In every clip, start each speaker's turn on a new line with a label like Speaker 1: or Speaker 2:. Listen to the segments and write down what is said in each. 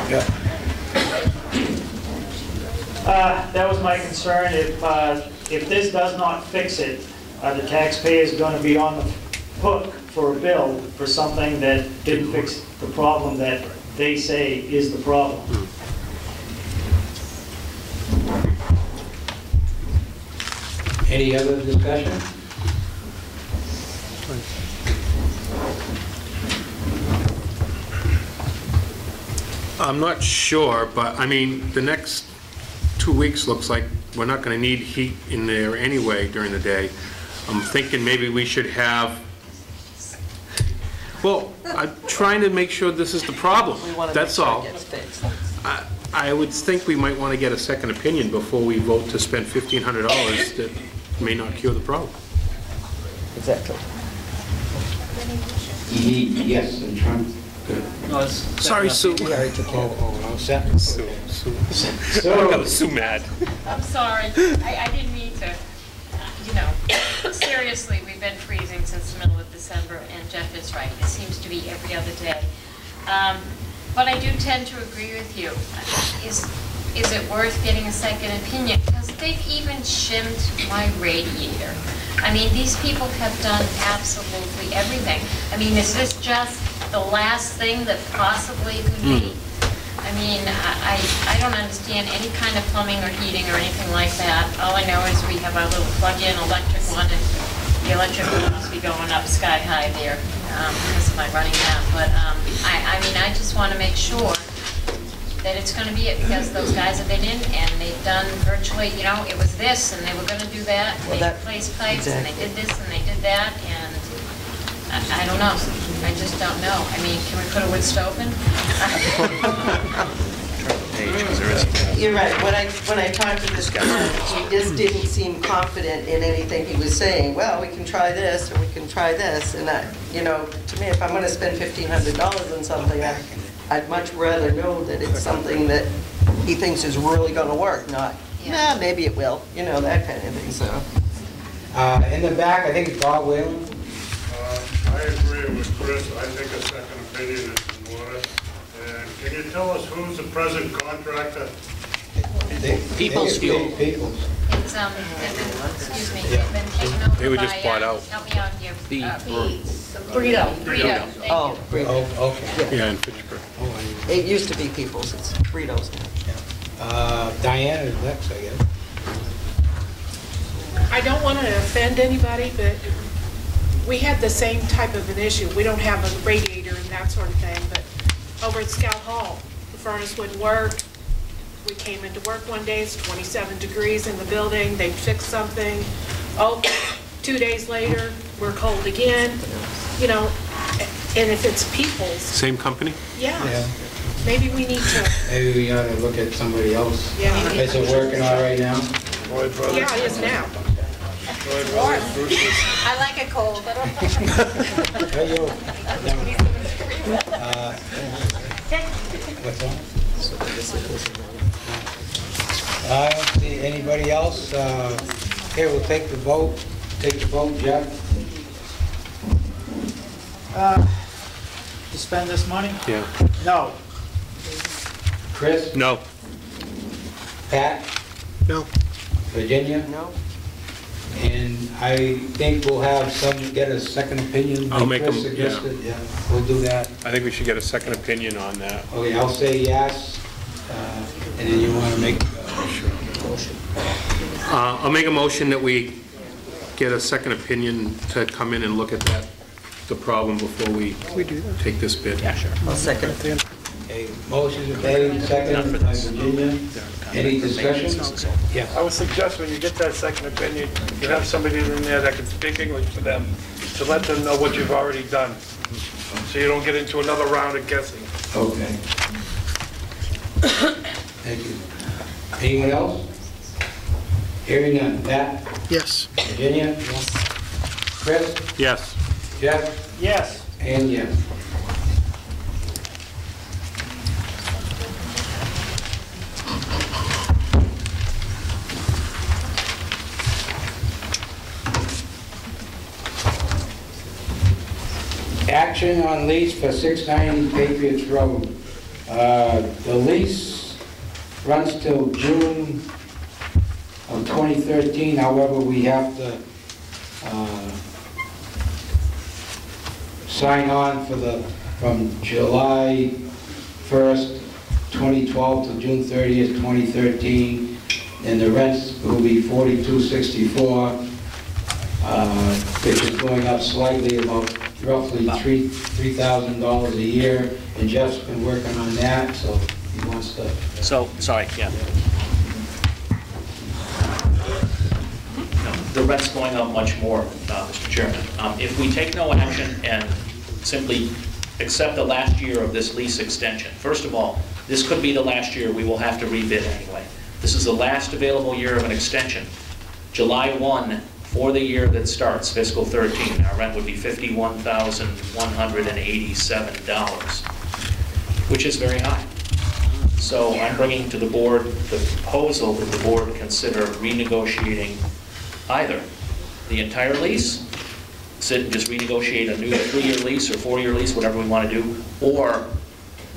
Speaker 1: Yeah.
Speaker 2: That was my concern. If this does not fix it, the taxpayer is going to be on the hook for a bill for something that didn't fix the problem that they say is the problem.
Speaker 1: Any other discussion?
Speaker 3: I'm not sure, but I mean, the next 2 weeks looks like we're not going to need heat in there anyway during the day. I'm thinking maybe we should have, well, I'm trying to make sure this is the problem. That's all. I would think we might want to get a second opinion before we vote to spend $1,500 that may not cure the problem.
Speaker 4: Exactly.
Speaker 1: Yes, and Trump.
Speaker 5: No,
Speaker 3: Sorry, Sue.
Speaker 1: Oh,
Speaker 3: Sue. I was Sue mad.
Speaker 6: I'm sorry. I didn't mean to. You know, seriously, we've been freezing since the middle of December, and Jeff is right. It seems to be every other day. But I do tend to agree with you. Is it worth getting a second opinion? Because they've even shimmed my radiator. I mean, these people have done absolutely everything. I mean, is this just the last thing that possibly could be? I mean, I don't understand any kind of plumbing or heating or anything like that. All I know is we have our little plug-in electric one, and the electric one must be going up sky high there because of my running that. But I mean, I just want to make sure that it's going to be it, because those guys have been in and they've done virtually, you know, it was this and they were going to do that. And they replaced pipes and they did this and they did that, and I don't know. I just don't know. I mean, can we put a wood stove in?
Speaker 4: You're right. When I talked to this guy, he just didn't seem confident in anything he was saying. Well, we can try this or we can try this, and you know, to me, if I'm going to spend $1,500 on something, I'd much rather know that it's something that he thinks is really going to work, not, nah, maybe it will, you know, that kind of thing. So,
Speaker 1: in the back, I think it's Bob Whalen.
Speaker 7: I agree with Chris. I think a second opinion is in order. And can you tell us who's the present contractor?
Speaker 5: People's Fuel.
Speaker 1: People's.
Speaker 6: It's, excuse me, they've been taken over by,
Speaker 3: They were just bought out.
Speaker 6: help me out here.
Speaker 4: Burrito.
Speaker 6: Burrito. Thank you.
Speaker 4: Oh, Burrito.
Speaker 1: Oh, okay.
Speaker 3: Yeah, in Fitchburg.
Speaker 4: It used to be People's. It's Burritos now.
Speaker 1: Diana is next, I guess.
Speaker 8: I don't want to offend anybody, but we had the same type of an issue. We don't have a radiator and that sort of thing, but over at Scout Hall, the furnace wouldn't work. We came into work one day, it's 27 degrees in the building, they fixed something. Oh, 2 days later, we're cold again. You know, and if it's People's.
Speaker 3: Same company?
Speaker 8: Yeah. Maybe we need to.
Speaker 1: Maybe we ought to look at somebody else.
Speaker 8: Yeah.
Speaker 1: Is it working all right now?
Speaker 8: Yeah, it is now.
Speaker 6: I like it cold.
Speaker 1: Hey, yo. What's on? I don't see anybody else. Okay, we'll take the vote. Take the vote, Jeff.
Speaker 2: To spend this money?
Speaker 3: Yeah.
Speaker 2: No.
Speaker 1: Chris?
Speaker 3: No.
Speaker 1: Pat?
Speaker 3: No.
Speaker 1: Virginia?
Speaker 4: No.
Speaker 1: And I think we'll have get a second opinion.
Speaker 3: I'll make
Speaker 1: Chris
Speaker 3: them,
Speaker 1: suggested. Yeah, we'll do that.
Speaker 3: I think we should get a second opinion on that.
Speaker 1: Okay, I'll say yes, and then you want to make a motion.
Speaker 3: I'll make a motion that we get a second opinion to come in and look at the problem before we take this bid.
Speaker 5: Yeah, sure.
Speaker 4: I'll second it.
Speaker 1: Okay, motion is made, second by Virginia. Any discussion? Yeah.
Speaker 7: I would suggest when you get that second opinion, you have somebody in there that can speak English for them, to let them know what you've already done, so you don't get into another round of guessing.
Speaker 1: Okay. Thank you. Anyone else? Hearing none. Pat?
Speaker 3: Yes.
Speaker 1: Virginia? Yes. Chris?
Speaker 3: Yes.
Speaker 1: Jeff?
Speaker 2: Yes.
Speaker 1: And yes. Action on lease for 690 Patriots Road. The lease runs till June of 2013, however, we have to sign on from July 1st, 2012 to June 30th, 2013, and the rents will be $42.64, which is going up slightly, about roughly $3,000 a year, and Jeff's been working on that, so he wants to...
Speaker 5: So, sorry, yeah. The rent's going up much more, Mr. Chairman. If we take no action and simply accept the last year of this lease extension, first of all, this could be the last year. We will have to rebid anyway. This is the last available year of an extension. July 1, for the year that starts, fiscal 13, our rent would be $51,187, which is very high. So I'm bringing to the board the proposal that the board consider renegotiating either the entire lease, sit and just renegotiate a new 3-year lease or 4-year lease, whatever we want to do, or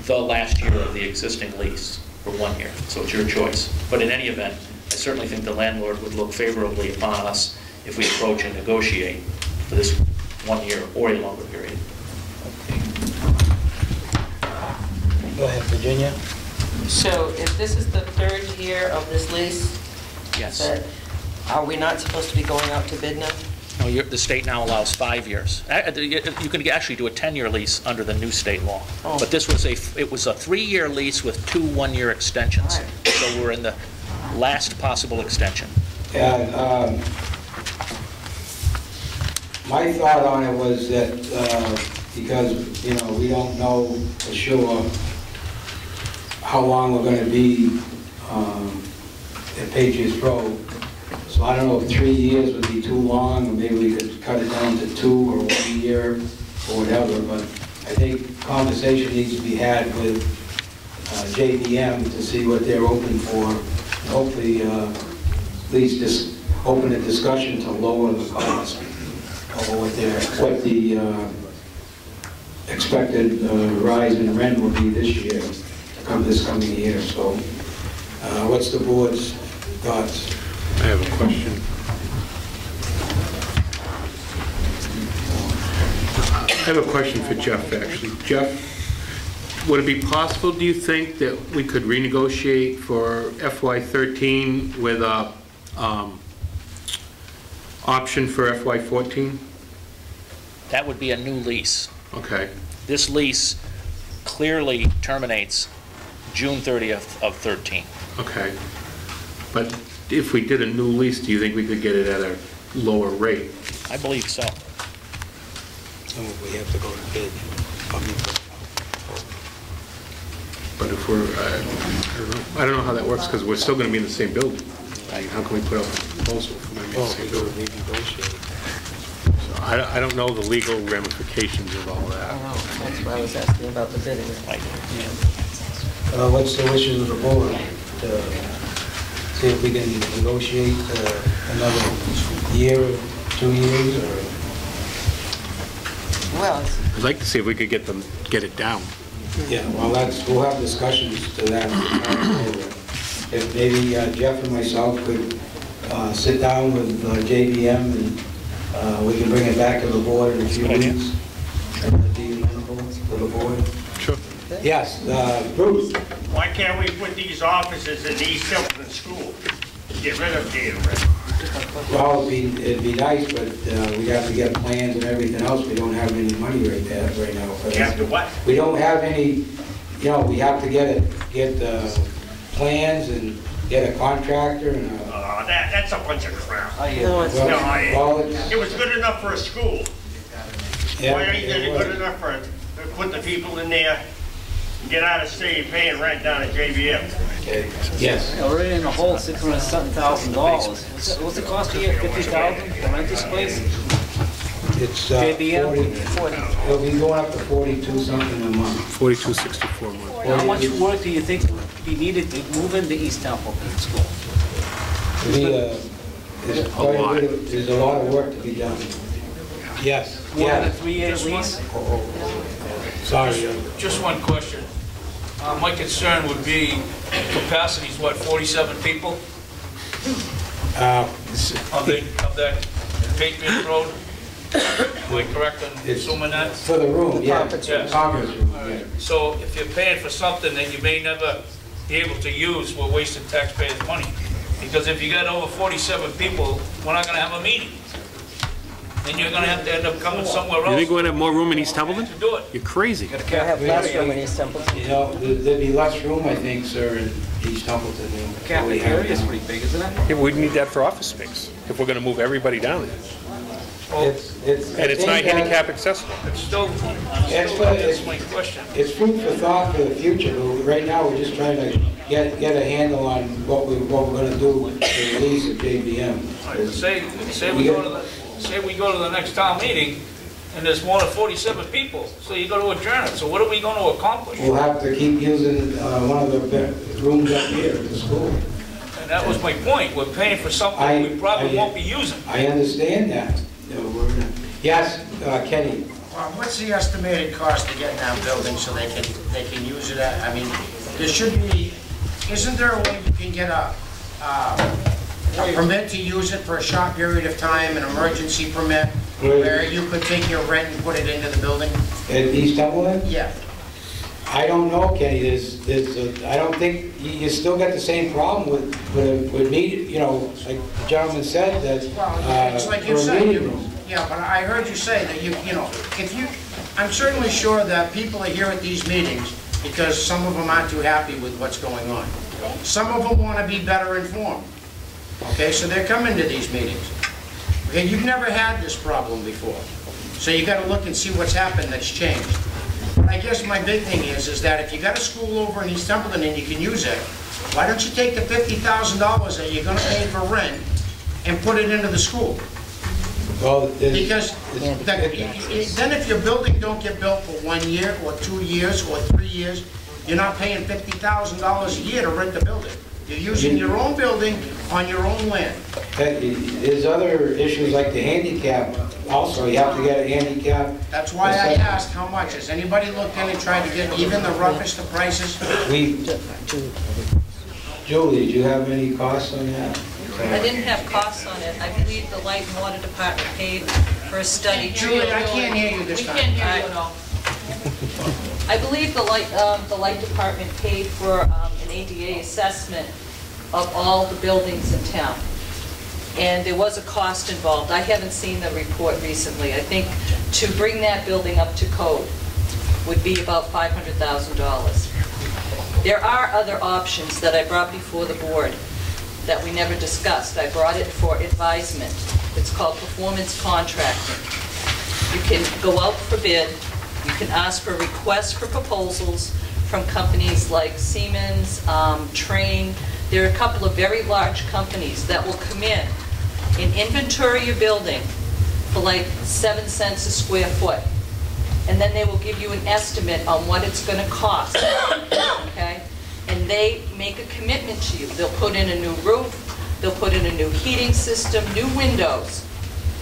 Speaker 5: the last year of the existing lease for 1 year. So it's your choice. But in any event, I certainly think the landlord would look favorably upon us if we approach and negotiate for this 1 year or a longer period.
Speaker 1: Go ahead, Virginia.
Speaker 4: So if this is the 3rd year of this lease,
Speaker 5: Yes.
Speaker 4: are we not supposed to be going out to bid now?
Speaker 5: No, the state now allows 5 years. You can actually do a 10-year lease under the new state law.
Speaker 4: Oh.
Speaker 5: But this was a 3-year lease with 2 1-year extensions.
Speaker 4: Right.
Speaker 5: So we're in the last possible extension.
Speaker 1: And my thought on it was that because, you know, we don't know for sure how long we're going to be at Patriots Road. So I don't know if 3 years would be too long, or maybe we could cut it down to 2 or 1 year or whatever, but I think conversation needs to be had with JBM to see what they're open for. And hopefully at least just open a discussion to lower the cost or what the expected rise in rent will be this year, this coming year. So what's the board's thoughts?
Speaker 3: I have a question. I have a question for Jeff, actually. Jeff, would it be possible, do you think, that we could renegotiate for FY13 with a option for FY14?
Speaker 5: That would be a new lease.
Speaker 3: Okay.
Speaker 5: This lease clearly terminates June 30th of 13.
Speaker 3: Okay. But if we did a new lease, do you think we could get it at a lower rate?
Speaker 5: I believe so.
Speaker 1: We have to go to bid.
Speaker 3: But if we're, I don't know how that works, because we're still going to be in the same building. How can we put out a proposal if we're going to be in the same building? So I don't know the legal ramifications of all that.
Speaker 4: I don't know, that's why I was asking about the bidding.
Speaker 1: What's the wishes of the board? See if we can negotiate another year, 2 years, or...
Speaker 4: Well,
Speaker 3: I'd like to see if we could get it down.
Speaker 1: Yeah, well, we'll have discussions to that. If maybe Jeff and myself could sit down with JBM and we can bring it back to the board in a few weeks. And be amenable to the board.
Speaker 3: Sure.
Speaker 1: Yes, Bruce.
Speaker 9: Why can't we put these offices in East Hilton School? Get rid of data rent.
Speaker 1: Well, it'd be nice, but we have to get plans and everything else. We don't have any money right now for
Speaker 9: You
Speaker 1: that.
Speaker 9: have to what?
Speaker 1: We don't have any, you know, we have to get plans and get a contractor and
Speaker 9: That's a bunch of crap.
Speaker 4: no, it's
Speaker 9: No,
Speaker 1: well,
Speaker 9: it was good enough for a school.
Speaker 1: yeah,
Speaker 9: Why ain't
Speaker 1: it
Speaker 9: it
Speaker 1: was.
Speaker 9: good enough for, to put the people in there, get out of state paying rent down at JBM?
Speaker 1: Okay. Yes.
Speaker 10: We're in a hole, $600-something. What's it cost a year, $50,000 to rent this place?
Speaker 1: It's
Speaker 10: JBM?
Speaker 1: 40. It'll be going up to 42 something a month.
Speaker 3: $42.64 a month.
Speaker 10: How much work do you think be needed to move into East Temple School?
Speaker 1: There's a lot of work to be done. Yes.
Speaker 10: more than
Speaker 1: Yeah.
Speaker 10: a 3-year lease?
Speaker 1: Sorry.
Speaker 11: Just one question. My concern would be, capacity's what, 47 people of that Patriot Road? Am I correct in
Speaker 1: It's-
Speaker 11: assuming that?
Speaker 1: For the room, yeah.
Speaker 11: Yes.
Speaker 1: Conference room,
Speaker 11: All
Speaker 1: yeah.
Speaker 11: right. So if you're paying for something that you may never be able to use, we're wasting taxpayers' money. Because if you got over 47 people, we're not gonna have a meeting. And you're gonna have to end up coming somewhere
Speaker 3: You
Speaker 11: else
Speaker 3: think we're gonna have more room in East Templeton?
Speaker 11: to do it.
Speaker 3: You're crazy.
Speaker 10: Have less room in East Templeton.
Speaker 1: You know, there'd be less room, I think, sir, in East Templeton than what we
Speaker 10: Catholic
Speaker 1: have
Speaker 10: area is
Speaker 1: now.
Speaker 10: pretty big, isn't it?
Speaker 3: Yeah, we'd need that for office space, if we're gonna move everybody down there. And it's not handicap accessible.
Speaker 11: It's still,
Speaker 1: It's
Speaker 11: that's my question.
Speaker 1: It's food for thought for the future, but right now, we're just trying to get a handle on what we're gonna do with the release of JBM.
Speaker 11: All right, Say we go to the next town meeting, and there's more than 47 people, so you go to adjourn it. So what are we going to accomplish?
Speaker 1: We'll have to keep using one of the rooms up here at the school.
Speaker 11: And that was my point. We're paying for something we probably won't be using.
Speaker 1: I understand that. You know, yes, Kenny?
Speaker 12: What's the estimated cost of getting that building so they can use it at, I mean, there should be, isn't there a way you can get a permit to use it for a short period of time, an emergency permit, where you could take your rent and put it into the building?
Speaker 1: At East Templeton?
Speaker 12: Yeah.
Speaker 1: I don't know, Kenny, I don't think, you still got the same problem with me, you know, like the gentleman said, that,
Speaker 12: Well, it's like you
Speaker 1: for a
Speaker 12: said,
Speaker 1: meeting room.
Speaker 12: yeah, but I heard you say that you know, if you, I'm certainly sure that people are here at these meetings because some of them aren't too happy with what's going on. Some of them want to be better informed. Okay, so they're coming to these meetings. Okay, you've never had this problem before. So you got to look and see what's happened that's changed. But I guess my big thing is that if you got a school over in East Templeton and you can use it, why don't you take the $50,000 that you're going to pay for rent and put it into the school?
Speaker 1: Well,
Speaker 12: Because then if your building don't get built for 1 year or 2 years or 3 years, you're not paying $50,000 a year to rent the building. You're using your own building on your own land.
Speaker 1: There's other issues like the handicap, also, you have to get a handicap.
Speaker 12: That's why I asked how much. Has anybody looked in and tried to get even the roughest of prices?
Speaker 1: Julie, do you have any costs on that?
Speaker 13: I didn't have costs on it. I believe the light and water department paid for a study.
Speaker 12: Julie, I can't hear you this time.
Speaker 6: We can't hear you at all.
Speaker 13: I believe the light department paid for an ADA assessment of all the buildings in town. And there was a cost involved. I haven't seen the report recently. I think to bring that building up to code would be about $500,000. There are other options that I brought before the board that we never discussed. I brought it for advisement. It's called performance contracting. You can go out for bid. You can ask for requests for proposals from companies like Siemens, Train. There are a couple of very large companies that will come in and inventory your building for like 7 cents a square foot. And then they will give you an estimate on what it's going to cost, okay? And they make a commitment to you. They'll put in a new roof, they'll put in a new heating system, new windows,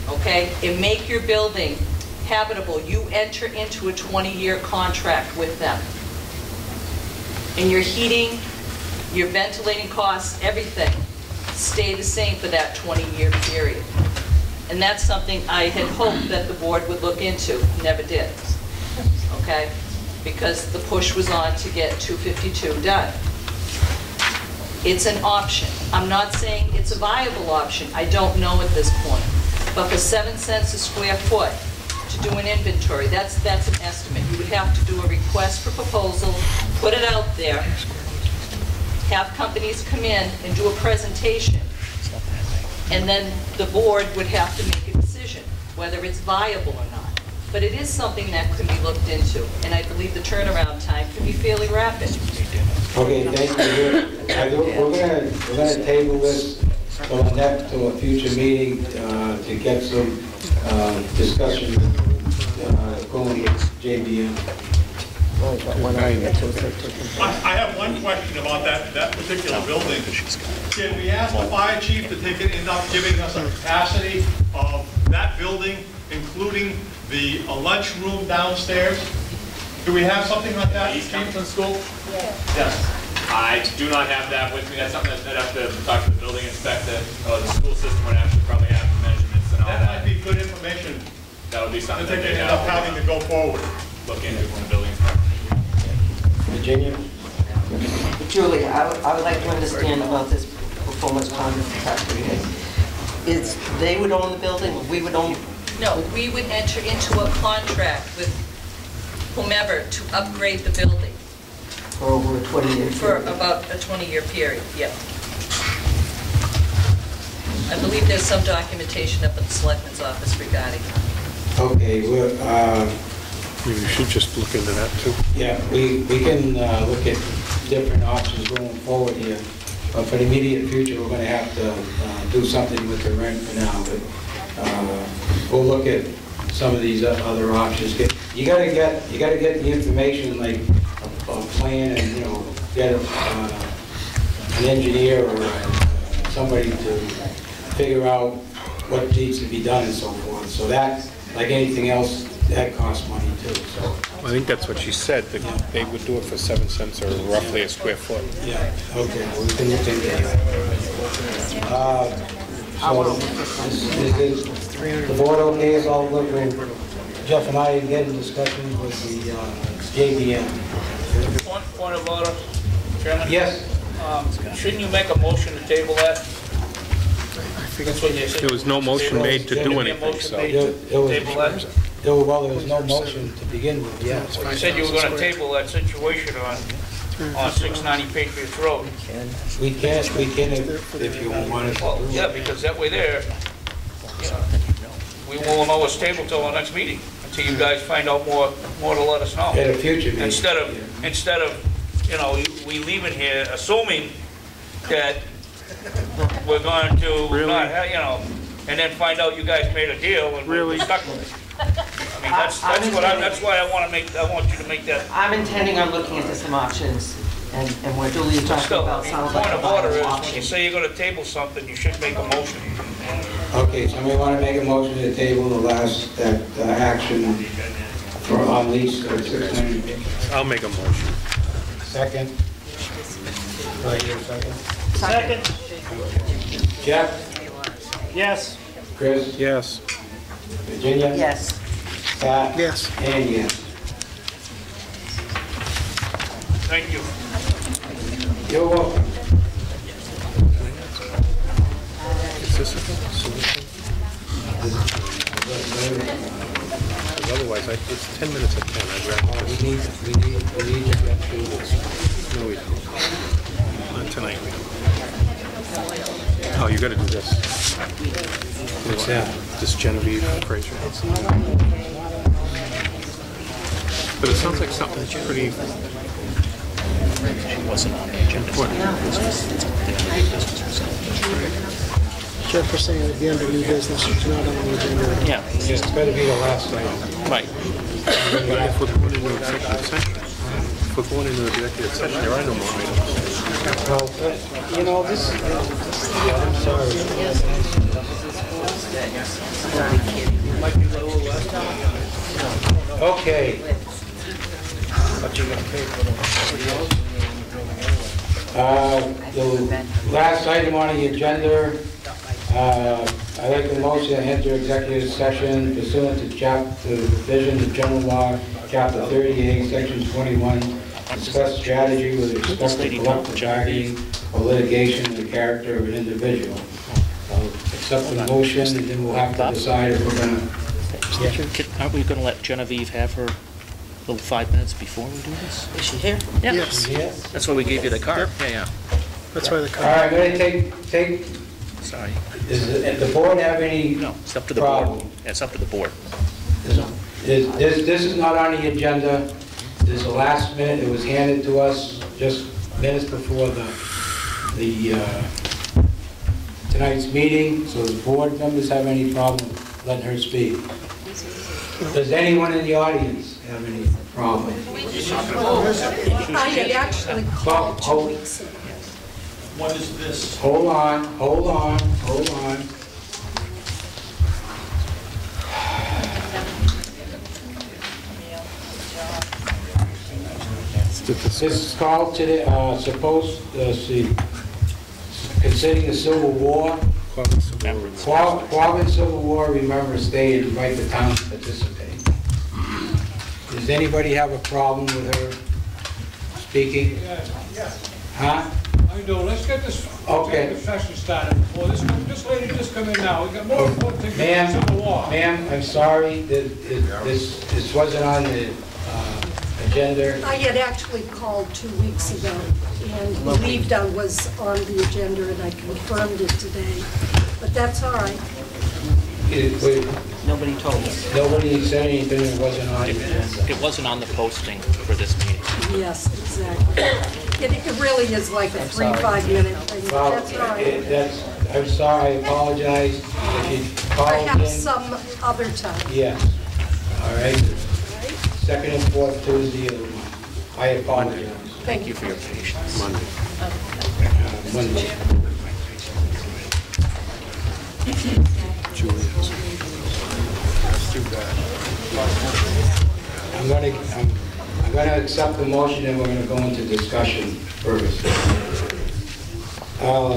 Speaker 13: okay? And make your building habitable. You enter into a 20-year contract with them. And your heating, your ventilating costs, everything stay the same for that 20-year period. And that's something I had hoped that the board would look into, never did, okay? Because the push was on to get 252 done. It's an option. I'm not saying it's a viable option. I don't know at this point. But for 7 cents a square foot to do an inventory, that's an estimate. You would have to do a request for proposal, put it out there, have companies come in and do a presentation, and then the board would have to make a decision whether it's viable or not. But it is something that could be looked into, and I believe the turnaround time can be fairly rapid.
Speaker 1: Okay, thank you. We're gonna table this to a future meeting to get some discussion going with JBM.
Speaker 14: I have one question about that particular building. Can we ask the fire chief to end up giving us a capacity of that building, including the lunchroom downstairs, do we have something like that, Chief, in school?
Speaker 15: Yes. I do not have that with me. That's something that I'd have to talk to the building inspector. The school system would actually probably have the measurements and all
Speaker 14: That
Speaker 15: that.
Speaker 14: might be good information
Speaker 15: That would be something
Speaker 14: that
Speaker 15: that
Speaker 14: they
Speaker 15: they'd
Speaker 14: end up
Speaker 15: have
Speaker 14: having to go forward.
Speaker 15: look into from the building inspector.
Speaker 1: Virginia?
Speaker 4: Julie, I would like to understand about this performance bond factory. Is they would own the building, or we would own?
Speaker 13: No, we would enter into a contract with whomever to upgrade the building
Speaker 4: For over a 20-year
Speaker 13: for
Speaker 4: period?
Speaker 13: about a 20-year period, yep. I believe there's some documentation up at the selectman's office regarding that.
Speaker 1: Okay, we're,
Speaker 3: You should just look into that too.
Speaker 1: yeah, we can look at different options going forward here. But for the immediate future, we're gonna have to do something with the rent for now, but we'll look at some of these other options. You gotta get the information, like a plan, and, you know, get an engineer or somebody to figure out what needs to be done and so forth. So that, like anything else, that costs money too, so.
Speaker 3: I think that's what she said, that they would do it for 7 cents or roughly a square foot.
Speaker 1: Yeah, okay, we can look into that. So, is the board okay as all look, Jeff and I get in discussions with the JVM?
Speaker 11: Point of order, Chairman?
Speaker 1: Yes?
Speaker 11: Shouldn't you make a motion to table that? That's what you said.
Speaker 3: There was no motion made to do anything, so.
Speaker 11: Table that?
Speaker 1: Well, there was no motion to begin with, yeah.
Speaker 11: You said you were going to table that situation on 690 Patriots Road.
Speaker 1: We can if you want us
Speaker 11: Well,
Speaker 1: to.
Speaker 11: yeah, because that way there, you know, we won't know it's tabled till our next meeting, until you guys find out more to let us know.
Speaker 1: At a future meeting.
Speaker 11: Instead of, you know, we leave it here assuming that we're going to not, you know, and then find out you guys made a deal and we're stuck with it. I mean, that's why I want you to make that.
Speaker 4: I'm intending on looking into some options, and what Julie's talking
Speaker 11: Still,
Speaker 4: about sounds like
Speaker 11: point
Speaker 4: a
Speaker 11: of order
Speaker 4: viable
Speaker 11: is, when you
Speaker 4: option.
Speaker 11: say you're going to table something, you should make a motion.
Speaker 1: Okay, somebody want to make a motion to table the last, action for on lease or 690?
Speaker 3: I'll make a motion.
Speaker 1: Second? Do I hear a second?
Speaker 2: Second?
Speaker 1: Jeff?
Speaker 2: Yes.
Speaker 1: Chris?
Speaker 3: Yes.
Speaker 1: Virginia?
Speaker 4: Yes.
Speaker 1: Pat?
Speaker 7: Yes.
Speaker 1: And yes.
Speaker 11: Thank you.
Speaker 1: You're welcome.
Speaker 3: Is this a solution? Because otherwise, it's 10 minutes at 10, I'd rather.
Speaker 1: We need to get through this.
Speaker 3: No, we don't. Not tonight, we don't. Oh, you gotta do this.
Speaker 1: What's that?
Speaker 3: This Genevieve Fraser. But it sounds like something that's pretty
Speaker 5: Wasn't on the agenda.
Speaker 10: Jeff was saying at the end of new business, it's not on the agenda.
Speaker 5: Yeah.
Speaker 1: It's better be the last item.
Speaker 5: Right.
Speaker 3: But if we're going into executive session, if we're going into executive session, there are no more items.
Speaker 1: Well, you know, this, yeah, I'm sorry. Okay. The last item on the agenda, I'd like a motion to enter executive session pursuant to chapter division of general law, chapter 38, section 21, discuss strategy with respect to collective bargaining or litigation in the character of an individual. Accept the motion, and then we'll have to decide if we're gonna.
Speaker 5: Aren't we going to let Genevieve have her little 5 minutes before we do this?
Speaker 4: Is she here?
Speaker 5: Yeah.
Speaker 10: Yes,
Speaker 1: Yes.
Speaker 5: That's why we gave you the card. Yeah.
Speaker 10: that's why the
Speaker 1: All right, I'm gonna take,
Speaker 5: Sorry.
Speaker 1: does the board have any?
Speaker 5: No, it's up to the board.
Speaker 1: Problem.
Speaker 5: It's up to the board.
Speaker 1: This is not on the agenda. This is the last minute. It was handed to us just minutes before tonight's meeting. So does board members have any problem letting her speak? Does anyone in the audience have any problem?
Speaker 8: I had actually called 2 weeks ago.
Speaker 14: What is this?
Speaker 1: Hold on. This call today, see, considering the Civil War, Quabbin Civil War Remembrance Day, and invite the town to participate. Does anybody have a problem with her speaking?
Speaker 16: Yes.
Speaker 1: Huh?
Speaker 16: I do. Let's get this
Speaker 1: Okay.
Speaker 16: session started before this lady just come in now. We got more important things than the Civil War.
Speaker 1: Ma'am, I'm sorry, this wasn't on the agenda.
Speaker 17: I had actually called 2 weeks ago and believed I was on the agenda and I confirmed it today, but that's all right.
Speaker 10: Nobody told us.
Speaker 1: Nobody said anything that wasn't on the agenda.
Speaker 5: It wasn't on the posting for this meeting.
Speaker 17: Yes, exactly. It really is like a 3-5 minute thing.
Speaker 1: Well,
Speaker 17: That's all right.
Speaker 1: I'm sorry, I apologize. If you called in.
Speaker 17: Perhaps some other time.
Speaker 1: Yes. All right. Second and fourth Tuesday of the month. I apologize.
Speaker 5: Thank you for your patience.
Speaker 3: Monday.
Speaker 1: Monday. I'm gonna accept the motion and we're gonna go into discussion first. I'll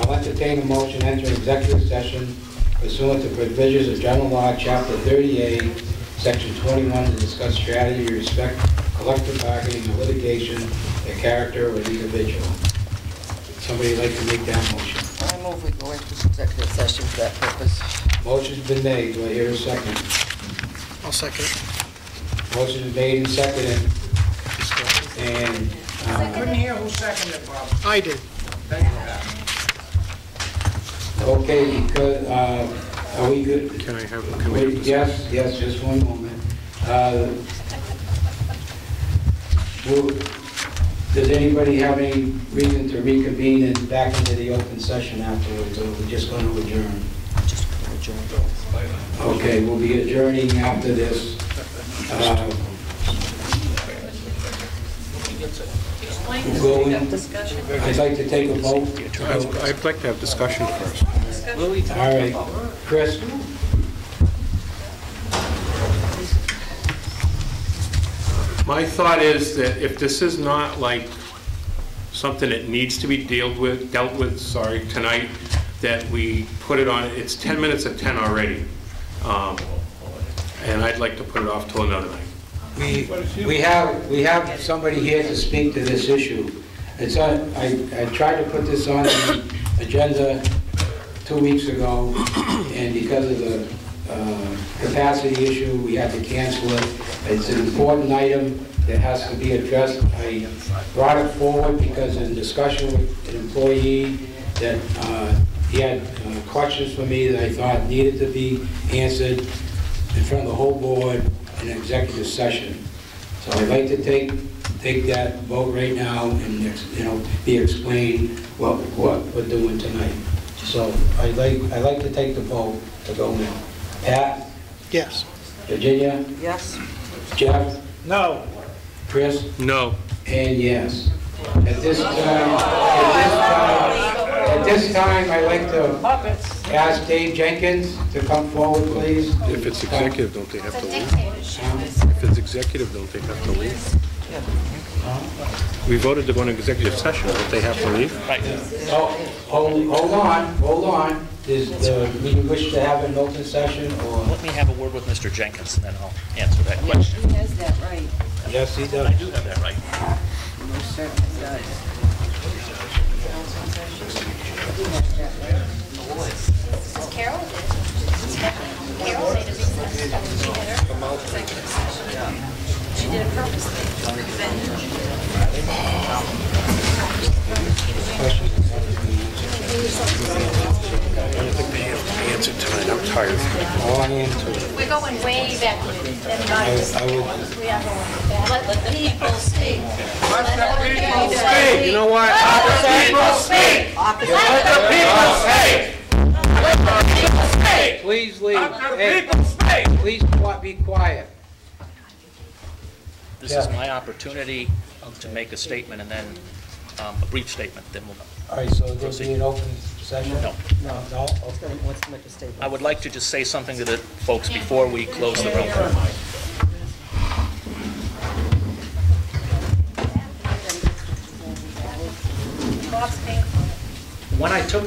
Speaker 1: entertain a motion, enter executive session pursuant to provisions of General Law, Chapter 38, Section 21, to discuss strategy with respect to collective bargaining and litigation, the character of an individual. Somebody like to make that motion?
Speaker 4: I move we go into executive session for that purpose.
Speaker 1: Motion's been made. Do I hear a second?
Speaker 7: I'll second it.
Speaker 1: Motion's made and seconded. And
Speaker 12: I couldn't hear who seconded it, Bob.
Speaker 7: I did.
Speaker 12: Thank you for that.
Speaker 1: okay, because are we good?
Speaker 3: Can we have
Speaker 1: Yes, just one moment. Does anybody have any reason to reconvene and back into the open session afterwards, or we're just going to adjourn? Okay, we'll be adjourning after this. I'd like to take a vote.
Speaker 3: I'd like to have discussion first.
Speaker 1: All right, Chris?
Speaker 3: My thought is that if this is not like something that needs to be dealt with, tonight, that we put it on, it's 10 minutes at 10 already. And I'd like to put it off till another night.
Speaker 1: We have somebody here to speak to this issue. It's on, I tried to put this on the agenda 2 weeks ago, and because of the capacity issue, we had to cancel it. It's an important item that has to be addressed. I brought it forward because in discussion with an employee that he had questions for me that I thought needed to be answered in front of the whole board in executive session. So I'd like to take that vote right now and be explained what we're doing tonight. So I'd like to take the vote to go in. Pat?
Speaker 7: Yes.
Speaker 1: Virginia?
Speaker 4: Yes.
Speaker 1: Jeff?
Speaker 7: No.
Speaker 1: Chris?
Speaker 3: No.
Speaker 1: And yes. At this time, I'd like to ask Dave Jenkins to come forward, please.
Speaker 3: If it's executive, don't they have to leave? If it's executive, don't they have to leave? We voted to go into executive session, don't they have to leave?
Speaker 5: Right.
Speaker 1: Oh, hold on. Do you wish to have an open session, or?
Speaker 5: Let me have a word with Mr. Jenkins, and then I'll answer that question.
Speaker 4: He has that right.
Speaker 1: Yes, he does.
Speaker 5: I do have that right.
Speaker 4: Most certainly does.
Speaker 6: Carol did. Carol made a big mess. She had her executive session. She did it purposely.
Speaker 3: I don't think they have to answer tonight, I'm tired.
Speaker 1: Oh, I am too.
Speaker 6: We're going way back.
Speaker 1: I will.
Speaker 6: We are going back. Let the people speak.
Speaker 12: Let the people
Speaker 3: Hey, you know what?
Speaker 12: Let the people speak. Let the people speak. Let the people speak.
Speaker 1: Please leave.
Speaker 12: Let the people speak.
Speaker 1: Please be quiet.
Speaker 5: This is my opportunity to make a statement and then a brief statement, then we'll
Speaker 1: All right, so there'll be an open session?
Speaker 5: No.
Speaker 1: No? Okay.
Speaker 4: What's the next statement?
Speaker 5: I would like to just say something to the folks before we close the room.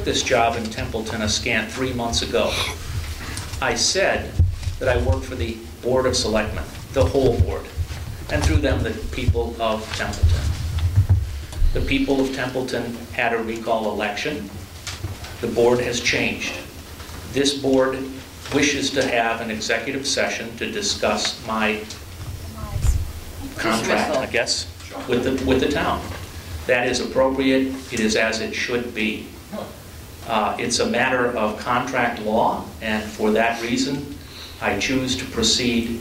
Speaker 5: took this job in Templeton a scant 3 months ago, I said that I worked for the Board of Selectmen, the whole board, and through them, the people of Templeton. The people of Templeton had a recall election. The board has changed. This board wishes to have an executive session to discuss my contract, I guess, with the town. That is appropriate. It is as it should be. It's a matter of contract law, and for that reason, I choose to proceed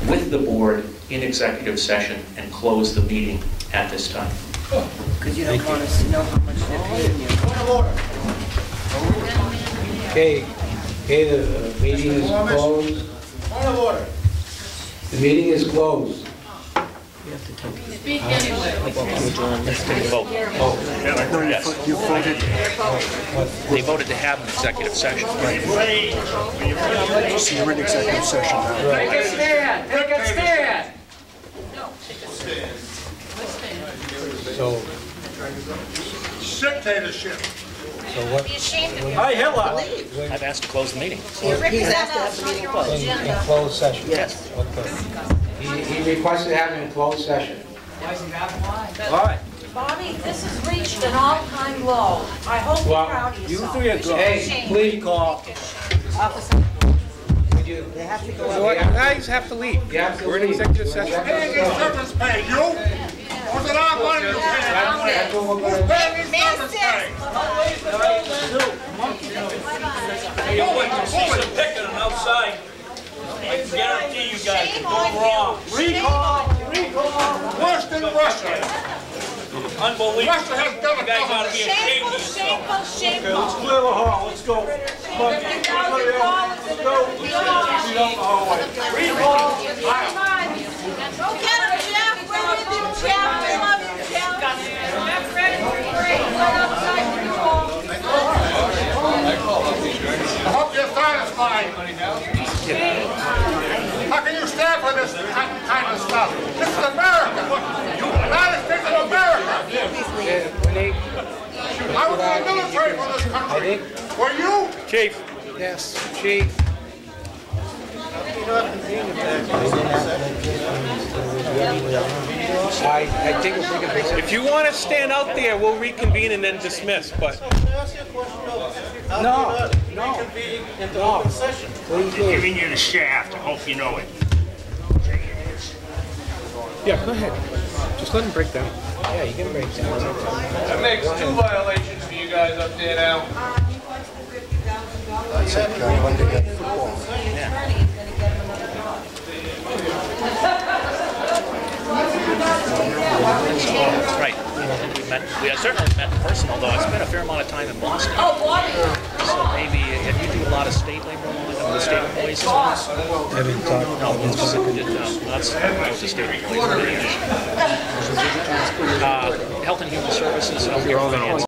Speaker 5: with the board in executive session and close the meeting at this time.
Speaker 10: Because you don't want us to know how much they're paying you.
Speaker 1: Okay, the meeting is closed.
Speaker 9: Point of order.
Speaker 1: The meeting is closed.
Speaker 6: Speak anyway.
Speaker 5: Let's take a vote. Yes.
Speaker 7: You voted.
Speaker 5: They voted to have an executive session.
Speaker 7: So you're in executive session now.
Speaker 10: Take a stand! Take a stand!
Speaker 1: So,
Speaker 14: Dictatorship.
Speaker 1: so what?
Speaker 16: Hi, Hitler.
Speaker 5: I've asked to close the meeting.
Speaker 4: He's asked to have the meeting closed.
Speaker 1: In closed session?
Speaker 4: Yes.
Speaker 1: Okay. He requested having a closed session.
Speaker 16: All right.
Speaker 17: Bobby, this has reached an all-time low. I hope you're proud of
Speaker 16: You
Speaker 17: yourself.
Speaker 16: three are good.
Speaker 1: Hey, please call.
Speaker 4: They have to go
Speaker 3: So what, you guys have to leave.
Speaker 1: You have to
Speaker 3: We're in
Speaker 1: leave.
Speaker 3: executive session.
Speaker 14: Paying these servants pay, you? Or is it our money you pay?
Speaker 1: That's what we're
Speaker 14: Who's
Speaker 1: gonna
Speaker 14: paying these servants pay?
Speaker 11: You wait to see some picking outside. I can guarantee you guys are doing wrong.
Speaker 14: Worse than Russia.
Speaker 11: Unbelievable.
Speaker 14: Russia has better
Speaker 11: You guys ought to be ashamed of yourself.
Speaker 16: Okay, let's clear the hall. Let's go. Come on. Let's go.
Speaker 17: Go get him, Jeff. We're with him, Jeff. We love you, Jeff.
Speaker 14: I hope you're satisfied. How can you stand for this kind of stuff? This is America. United States of America. I was in the military for this country. Were you?
Speaker 3: Chief.
Speaker 1: Yes, Chief. I think if we can fix it.
Speaker 3: If you want to stand out there, we'll reconvene and then dismiss, but...
Speaker 1: No. Please do.
Speaker 9: Giving you the shaft, I hope you know it.
Speaker 3: Yeah, go ahead. Just let him break down.
Speaker 1: Yeah, you can break down.
Speaker 11: That makes 2 violations for you guys up there now.
Speaker 7: That's it, when they get football.
Speaker 5: Right. We certainly met in person, although I spent a fair amount of time in Boston.
Speaker 13: Oh, Bobby!
Speaker 5: So maybe, and you do a lot of state labor, the state employees?
Speaker 1: Haven't talked.
Speaker 5: No, that's the state employees. Health and Human Services, health and finance.